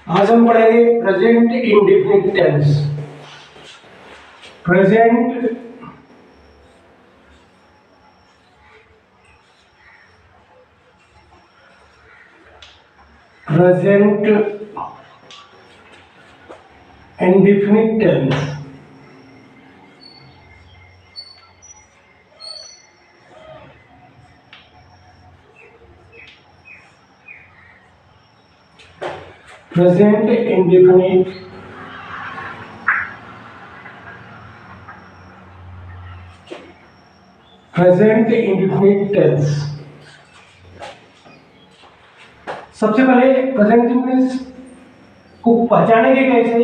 आज हम पढ़ेंगे present indefinite tense. Present present indefinite tense. Present indefinite tense. सबसे पहले प्रेजेंट इंडेफिनिट को पहचानेंगे कैसे,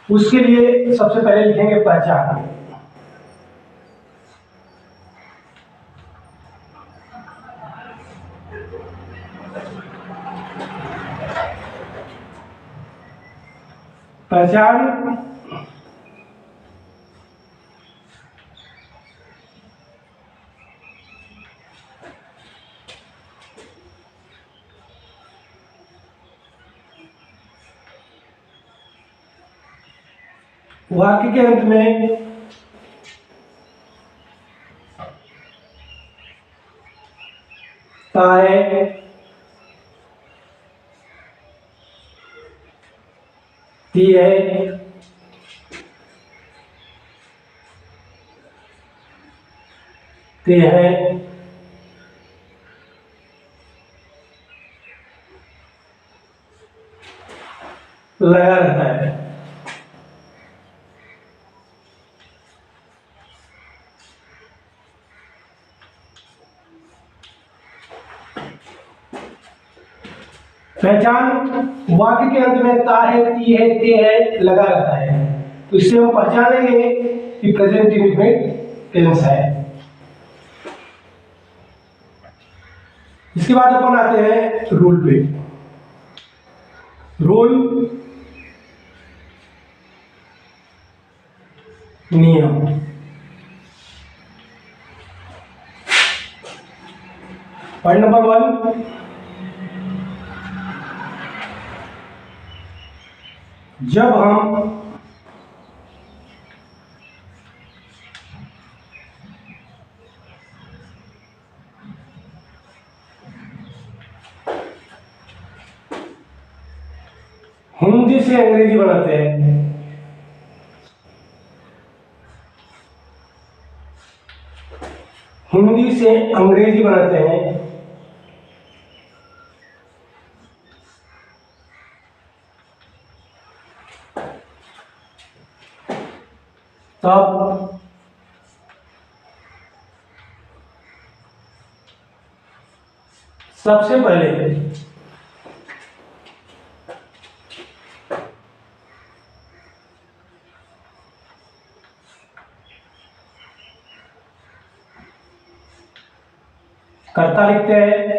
उसके लिए सबसे पहले लिखेंगे पहचान। पहचान वाक्य के अंत में ताए, तिए, तिहे, लगा रहता है। पहचान वाक्य के अंत में ता है, ती है, ते है लगा रहता है, तो इससे हम पहचानेंगे कि प्रेजेंट इंडेफिनिट टेंस है। इसके बाद अपन आते हैं रूल पे। रूल नियम। पॉइंट नंबर 1, जब हम हिंदी से अंग्रेजी बनाते हैं, हिंदी से अंग्रेजी बनाते हैं, तब सबसे पहले कर्ता लिखते हैं,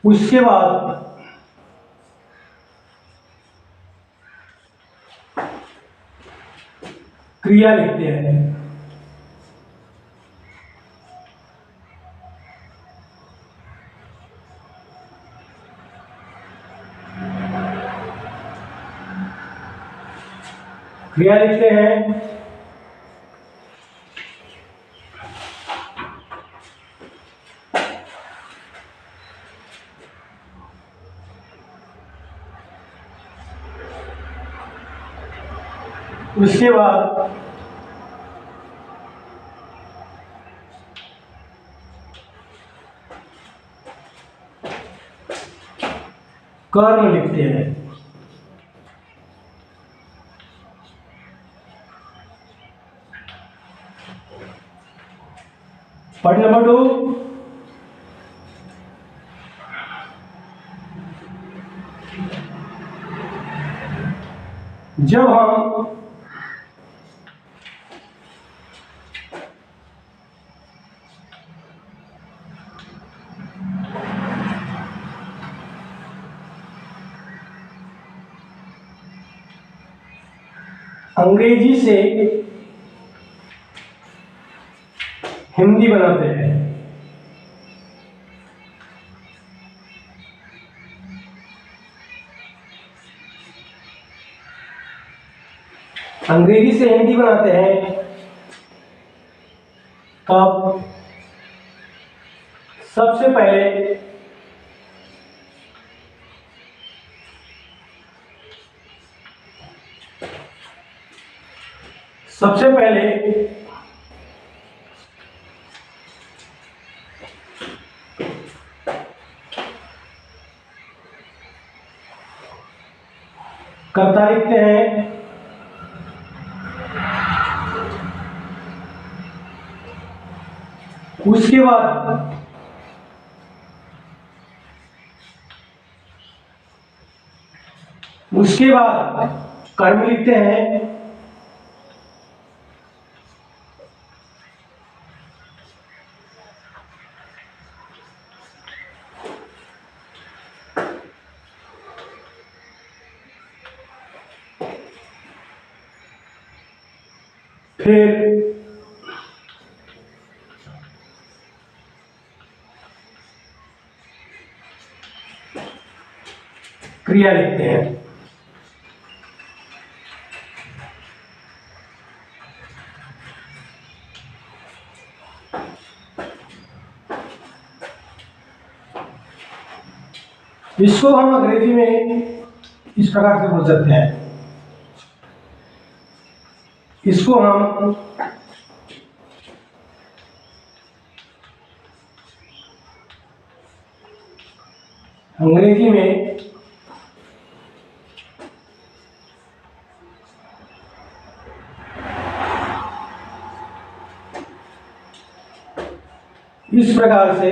उसके बाद क्रिया लिखते हैं। क्रिया लिखते हैं, उसके बाद कर्म लिखते हैं। पॉइंट नंबर 2, जब हम अंग्रेजी से हिंदी बनाते हैं। अंग्रेजी से हिंदी बनाते हैं तब सबसे पहले कर्ता लिखते हैं, उसके बाद कर्म लिखते हैं, फिर क्रिया लिखते हैं। इसको हम अंग्रेजी में इस प्रकार से बोल सकते हैं, इसको हम अंग्रेजी में इस प्रकार से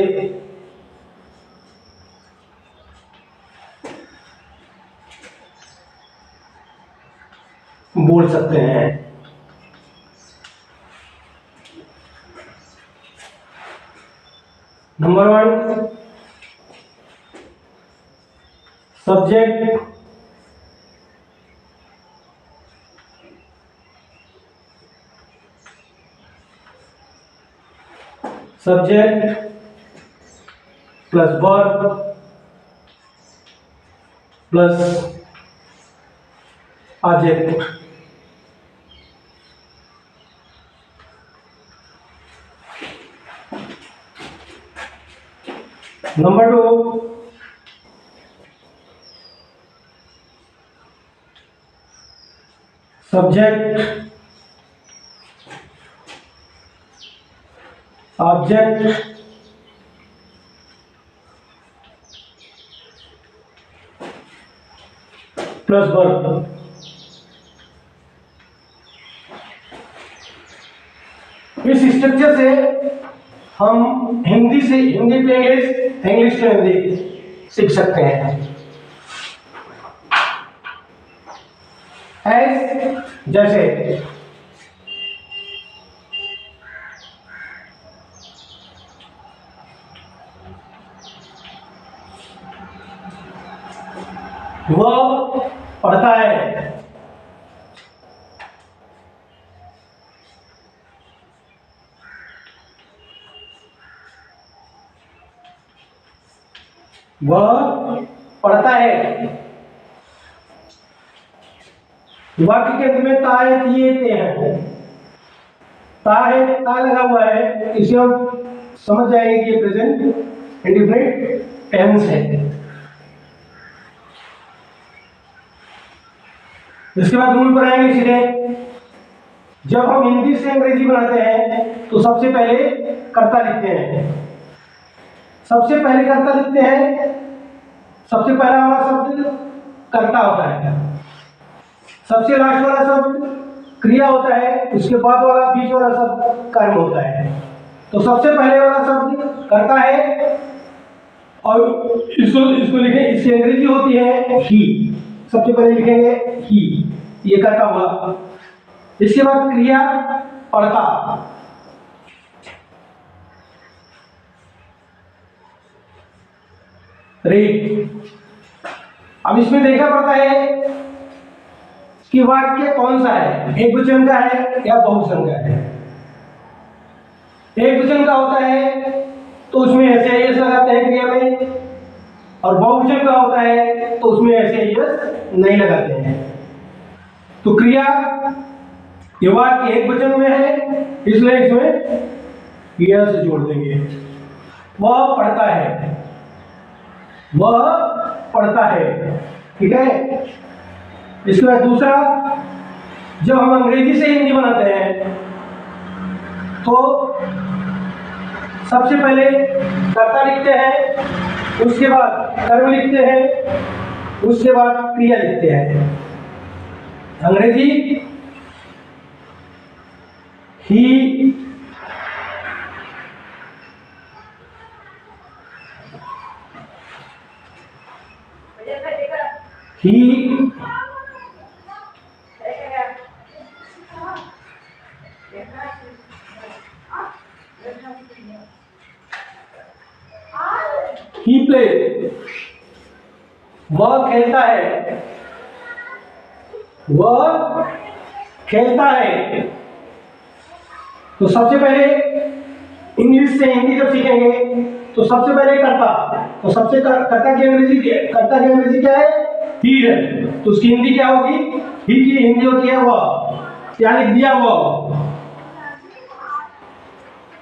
बोल सकते हैं। Number 1, subject, plus verb plus object. Number 2, subject, object plus verb. इस स्ट्रक्चर से हम हिंदी से Hindi to English, English to Hindi सीख सकते हैं। जैसे वह पढ़ता है, वह पढ़ता है। वाक्य के अंत में ता है, तिये, ते है। ता है, ता लगा हुआ है, इसे हम समझ जाएंगे कि प्रेजेंट इंडेफिनिट टेंस है। इसके बाद रूल पर आएंगे सीधे। जब हम हिंदी से अंग्रेजी बनाते हैं तो सबसे पहले कर्ता लिखते हैं, सबसे पहले कर्ता लिखते हैं, सबसे पहला वाला शब्द कर्ता होता है, सबसे लास्ट वाला शब्द क्रिया होता है, उसके बाद वाला बीच वाला शब्द कर्म होता है। तो सबसे पहले वाला शब्द कर्ता है और इसको लिखें, इसकी अंग्रेजी होती है ही। सबसे पहले लिखेंगे ही, ये कर्ता हुआ। इसके बाद क्रिया पढ़ता, रीड। अब इसमें देखना पड़ता है कि वाक्य कौन सा है, एक वचन का है या बहुवचन का है। एक वचन का होता है तो उसमें ऐसे एस लगाते हैं क्रिया में, और बहुवचन का होता है तो उसमें ऐसे एस नहीं लगाते हैं। तो क्रिया ये वाक्य एक वचन में है, इसलिए इसमें यस जोड़ देंगे। वह पढ़ता है, वह पढ़ता है, ठीक है। इसके बाद दूसरा, जब हम अंग्रेजी से हिंदी बनाते हैं तो सबसे पहले कर्ता लिखते हैं, उसके बाद कर्म लिखते हैं, उसके बाद क्रिया लिखते हैं। अंग्रेजी ही प्ले, वह खेलता है, वह खेलता है। तो सबसे पहले इंग्लिश से हिंदी जब सीखेंगे तो सबसे पहले कर्ता, तो सबसे कर्ता की अंग्रेजी क्या है? ही है। तो उसकी हिंदी क्या होगी? ही की हिंदी होती है वह, क्या लिख दिया वह।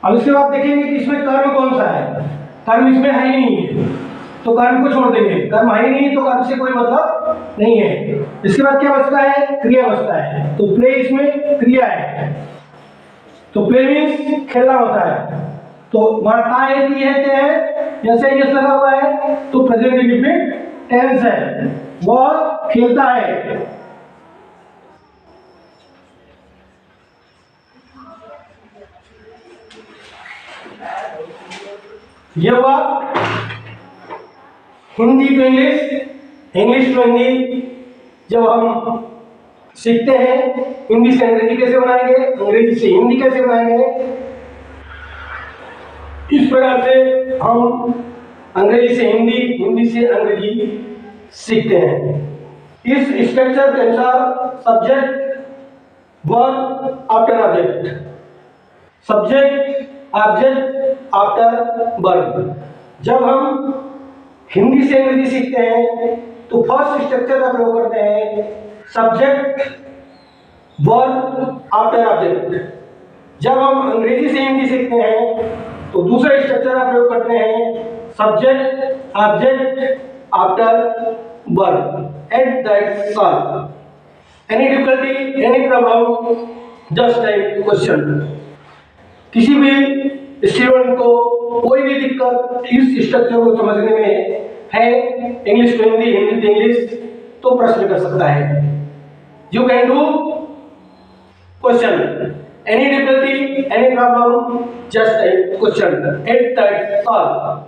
अब इसके बाद देखेंगे कि इसमें कर्म कौन सा है। कर्म इसमें है ही नहीं है, तो कर्म को छोड़ देंगे। कर्म है ही नहीं तो कर्म से कोई मतलब नहीं है। इसके बाद क्या बचता है? क्रिया बचता है। तो प्ले इसमें क्रिया है, तो प्ले मीन्स खेलना होता है। तो वहां है जैसे यस लगा हुआ है तो प्रेजेंट इंडेफिनिट टेंस है, वह खेलता है। ये हुआ Hindi to English, English to Hindi. जब हम सीखते हैं हिंदी से अंग्रेजी कैसे बनाएंगे, अंग्रेजी से हिंदी कैसे बनाएंगे, इस प्रकार से हम अंग्रेजी से हिंदी, हिंदी से अंग्रेजी सीखते हैं। इस स्ट्रक्चर के अनुसार subject, verb after object, subject object after verb. जब हम हिंदी से अंग्रेजी सीखते हैं तो फर्स्ट स्ट्रक्चर का प्रयोग करते हैं, सब्जेक्ट वर्ब आफ्टर ऑब्जेक्ट। जब हम अंग्रेजी से हिंदी सीखते हैं तो दूसरे स्ट्रक्चर का प्रयोग करते हैं, subject object after verb. At that's all. Any difficulty, any problem, just type question. किसी भी स्टूडेंट को कोई भी दिक्कत इस स्ट्रक्चर को समझने में है, English to Hindi, Hindi to English, तो प्रश्न कर सकता है। You can do question. Any difficulty, any problem, just a question. That's all.